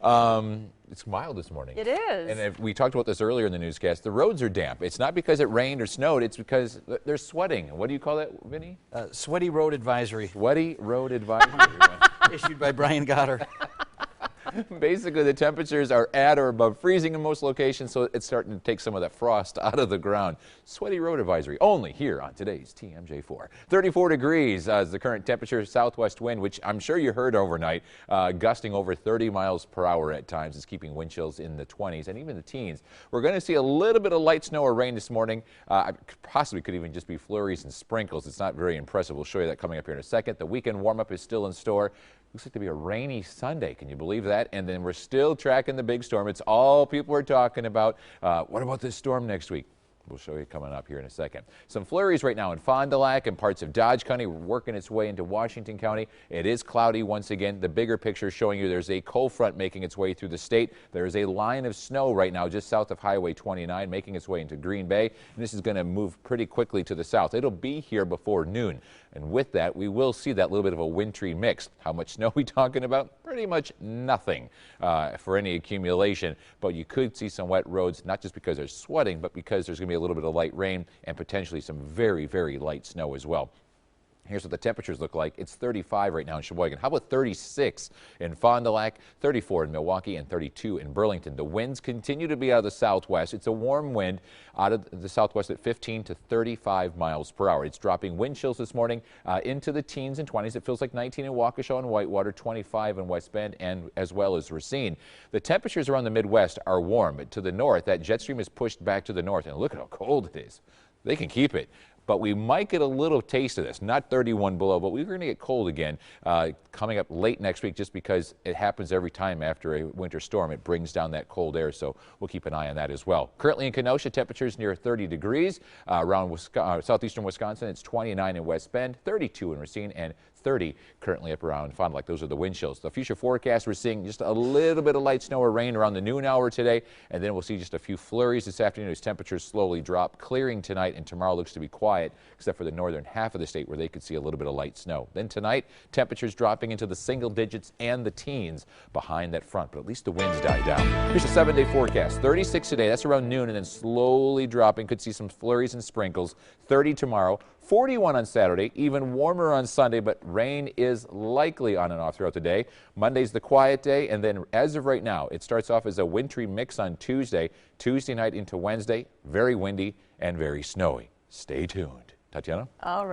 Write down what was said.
It's mild this morning. It is. And if we talked about this earlier in the newscast. The roads are damp. It's not because it rained or snowed. It's because they're sweating. What do you call that, Vinny? Sweaty road advisory. Sweaty road advisory. Issued by Brian Goddard. Basically, the temperatures are at or above freezing in most locations, so it's starting to take some of that frost out of the ground. Sweaty road advisory only here on today's TMJ4. 34 degrees is the current temperature. Southwest wind, which I'm sure you heard overnight, gusting over 30 miles per hour at times. Is keeping wind chills in the 20s and even the teens. We're going to see a little bit of light snow or rain this morning. Possibly could even just be flurries and sprinkles. It's not very impressive. We'll show you that coming up here in a second. The weekend warm-up is still in store. Looks like to be a rainy Sunday. Can you believe that? And then we're still tracking the big storm. It's all people are talking about. What about this storm next week? We'll show you coming up here in a second. Some flurries right now in Fond du Lac and parts of Dodge County, working its way into Washington County. It is cloudy once again. The bigger picture showing you there's a cold front making its way through the state. There's a line of snow right now just south of Highway 29 making its way into Green Bay. And this is going to move pretty quickly to the south. It'll be here before noon. And with that, we will see that little bit of a wintry mix. How much snow are we talking about? Pretty much nothing for any accumulation. But you could see some wet roads, not just because there's sweating, but because there's going to be a little bit of light rain and potentially some very, very light snow as well. Here's what the temperatures look like. It's 35 right now in Sheboygan. How about 36 in Fond du Lac, 34 in Milwaukee, and 32 in Burlington. The winds continue to be out of the southwest. It's a warm wind out of the southwest at 15 to 35 miles per hour. It's dropping wind chills this morning into the teens and 20s. It feels like 19 in Waukesha and Whitewater, 25 in West Bend, and as well as Racine. The temperatures around the Midwest are warm, but to the north, that jet stream is pushed back to the north, and look at how cold it is. They can keep it. But we might get a little taste of this, not 31 below, but we're going to get cold again coming up late next week just because it happens every time after a winter storm. It brings down that cold air, so we'll keep an eye on that as well. Currently in Kenosha, temperatures near 30 degrees. Around southeastern Wisconsin, it's 29 in West Bend, 32 in Racine, and 30 currently up around Fond du Lac. Those are the wind chills. The future forecast, we're seeing just a little bit of light snow or rain around the noon hour today, and then we'll see just a few flurries this afternoon as temperatures slowly drop, clearing tonight, and tomorrow looks to be quiet, except for the northern half of the state where they could see a little bit of light snow. Then tonight, temperatures dropping into the single digits and the teens behind that front, but at least the winds die down. Here's a 7-day forecast. 36 today, that's around noon, and then slowly dropping. Could see some flurries and sprinkles. 30 tomorrow. 41 on Saturday, even warmer on Sunday, but rain is likely on and off throughout the day. Monday's the quiet day, and then as of right now, it starts off as a wintry mix on Tuesday. Tuesday night into Wednesday, very windy and very snowy. Stay tuned. Tatiana? All right.